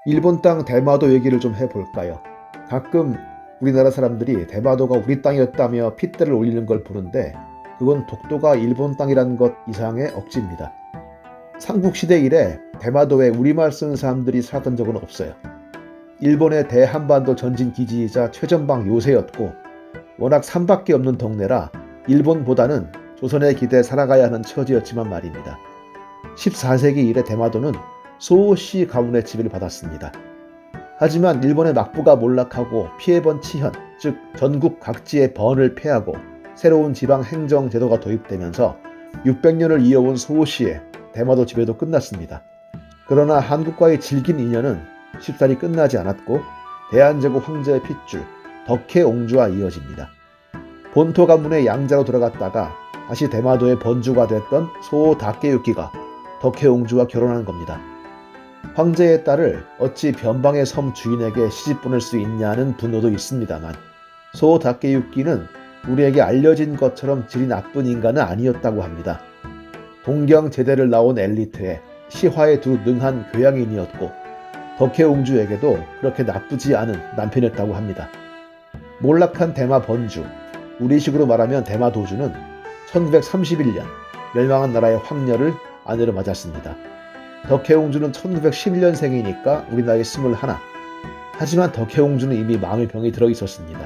일본 땅 대마도 얘기를 좀 해볼까요? 가끔 우리나라 사람들이 대마도가 우리 땅이었다며 핏대를 올리는 걸 보는데 그건 독도가 일본 땅이라는 것 이상의 억지입니다. 삼국시대 이래 대마도에 우리말 쓰는 사람들이 살았던 적은 없어요. 일본의 대한반도 전진 기지이자 최전방 요새였고 워낙 산밖에 없는 동네라 일본보다는 조선의 기대에 살아가야 하는 처지였지만 말입니다. 14세기 이래 대마도는 소호시 가문의 지배를 받았습니다. 하지만 일본의 막부가 몰락하고 피해본 치현, 즉 전국 각지의 번을 패하고 새로운 지방 행정 제도가 도입되면서 600년을 이어온 소호시의 대마도 지배도 끝났습니다. 그러나 한국과의 질긴 인연은 쉽사리 끝나지 않았고 대한제국 황제의 핏줄 덕혜옹주와 이어집니다. 본토 가문의 양자로 들어갔다가 다시 대마도의 번주가 됐던 소호 다케유키가 덕혜옹주와 결혼한 겁니다. 황제의 딸을 어찌 변방의 섬 주인에게 시집 보낼 수 있냐는 분노도 있습니다만 소호 다케유키는 우리에게 알려진 것처럼 질이 나쁜 인간은 아니었다고 합니다. 동경제대를 나온 엘리트에 시화에 두루 능한 교양인이었고 덕혜옹주에게도 그렇게 나쁘지 않은 남편이었다고 합니다. 몰락한 대마 번주, 우리식으로 말하면 대마도주는 1931년 멸망한 나라의 황녀를 아내로 맞았습니다. 덕혜옹주는 1911년생이니까 우리 나이 21. 하지만 덕혜옹주는 이미 마음의 병이 들어 있었습니다.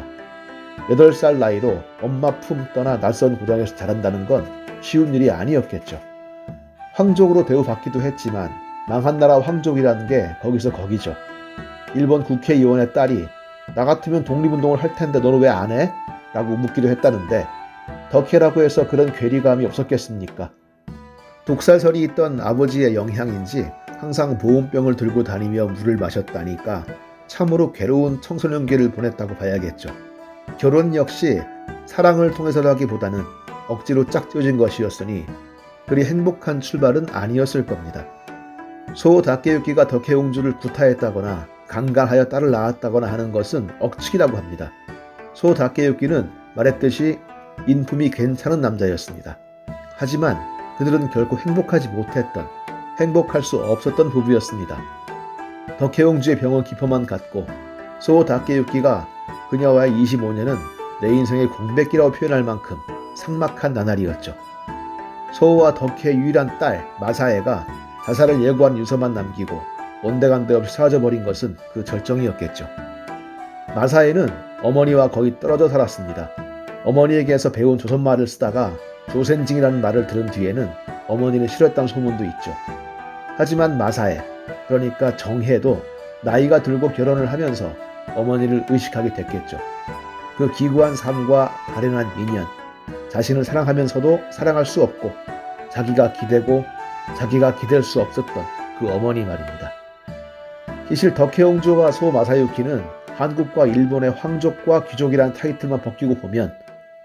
8살 나이로 엄마 품 떠나 낯선 고장에서 자란다는 건 쉬운 일이 아니었겠죠. 황족으로 대우받기도 했지만 망한 나라 황족이라는 게 거기서 거기죠. 일본 국회의원의 딸이 나 같으면 독립운동을 할 텐데 너는 왜 안 해? 라고 묻기도 했다는데 덕혜라고 해서 그런 괴리감이 없었겠습니까? 독살설이 있던 아버지의 영향인지 항상 보온병을 들고 다니며 물을 마셨다니까 참으로 괴로운 청소년기를 보냈다고 봐야겠죠. 결혼 역시 사랑을 통해서라기보다는 억지로 짝지어진 것이었으니 그리 행복한 출발은 아니었을 겁니다. 소호 다케유키가 덕혜옹주를 구타했다거나 강간하여 딸을 낳았다거나 하는 것은 억측이라고 합니다. 소호 다케유키는 말했듯이 인품이 괜찮은 남자였습니다. 하지만 그들은 결코 행복하지 못했던, 행복할 수 없었던 부부였습니다. 덕혜옹주의 병은 기포만 같고 소호 다케유키가 그녀와의 25년은 내 인생의 공백기라고 표현할 만큼 삭막한 나날이었죠. 소호와 덕혜의 유일한 딸 마사에가 자살을 예고한 유서만 남기고 온데간데 없이 사라져버린 것은 그 절정이었겠죠. 마사에는 어머니와 거의 떨어져 살았습니다. 어머니에게서 배운 조선말을 쓰다가 조센징이라는 말을 들은 뒤에는 어머니를 싫어했다는 소문도 있죠. 하지만 마사에, 그러니까 정혜도 나이가 들고 결혼을 하면서 어머니를 의식하게 됐겠죠. 그 기구한 삶과 가련한 인연, 자신을 사랑하면서도 사랑할 수 없고 자기가 기대고 자기가 기댈 수 없었던 그 어머니 말입니다. 사실 덕혜옹주와 소 마사유키는 한국과 일본의 황족과 귀족이라는 타이틀만 벗기고 보면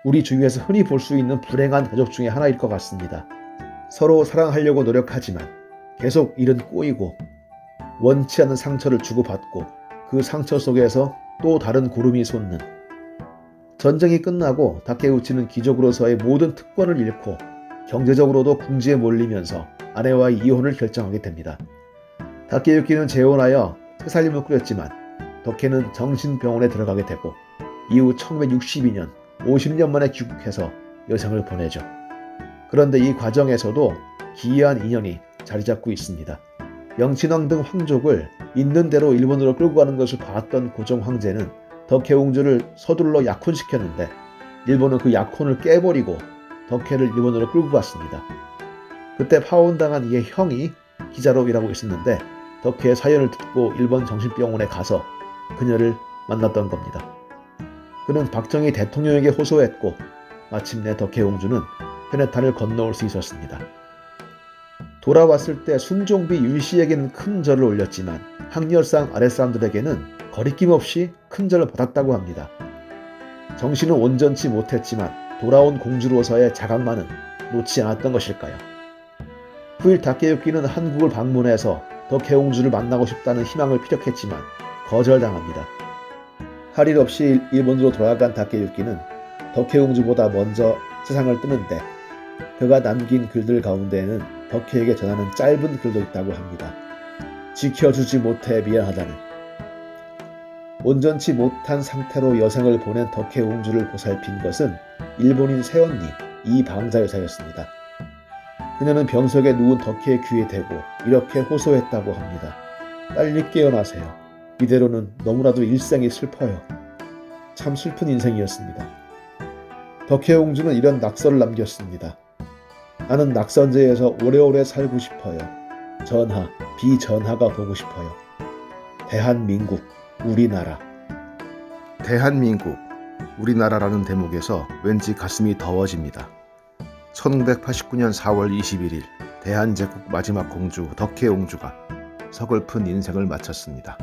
우리 주위에서 흔히 볼 수 있는 불행한 가족 중에 하나일 것 같습니다. 서로 사랑하려고 노력하지만 계속 일은 꼬이고 원치 않는 상처를 주고받고 그 상처 속에서 또 다른 고름이 솟는. 전쟁이 끝나고 다케우치는 귀족으로서의 모든 특권을 잃고 경제적으로도 궁지에 몰리면서 아내와의 이혼을 결정하게 됩니다. 다케유키는 재혼하여 새 살림을 꾸렸지만 덕혜는 정신병원에 들어가게 되고 이후 1962년 50년 만에 귀국해서 여생을 보내죠. 그런데 이 과정에서도 기이한 인연이 자리 잡고 있습니다. 영친왕 등 황족을 있는 대로 일본으로 끌고 가는 것을 봤던 고종 황제는 덕혜옹주를 서둘러 약혼시켰는데 일본은 그 약혼을 깨버리고 덕혜를 일본으로 끌고 갔습니다. 그때 파혼당한 이의 형이 기자로 일하고 있었는데 덕혜의 사연을 듣고 일본 정신병원에 가서 그녀를 만났던 겁니다. 그는 박정희 대통령에게 호소했고 마침내 덕혜옹주는 현해탄을 건너올 수 있었습니다. 돌아왔을 때 순종비 윤씨에게는 큰 절을 올렸지만 항렬상 아랫사람들에게는 거리낌 없이 큰 절을 받았다고 합니다. 정신은 온전치 못했지만 돌아온 공주로서의 자각만은 놓지 않았던 것일까요? 후일 다케유키는 한국을 방문해서 덕혜옹주를 만나고 싶다는 희망을 피력했지만 거절당합니다. 할 일 없이 일본으로 돌아간 다케유키는 덕혜옹주보다 먼저 세상을 뜨는데 그가 남긴 글들 가운데에는 덕혜에게 전하는 짧은 글도 있다고 합니다. 지켜주지 못해 미안하다는. 온전치 못한 상태로 여생을 보낸 덕혜옹주를 보살핀 것은 일본인 새언니 이방자 여사였습니다. 그녀는 병석에 누운 덕혜의 귀에 대고 이렇게 호소했다고 합니다. 빨리 깨어나세요. 이대로는 너무나도 일생이 슬퍼요. 참 슬픈 인생이었습니다. 덕혜옹주는 이런 낙서를 남겼습니다. 나는 낙선제에서 오래오래 살고 싶어요. 전하, 비전하가 보고 싶어요. 대한민국, 우리나라. 대한민국, 우리나라라는 대목에서 왠지 가슴이 더워집니다. 1989년 4월 21일 대한제국 마지막 공주 덕혜옹주가 서글픈 인생을 마쳤습니다.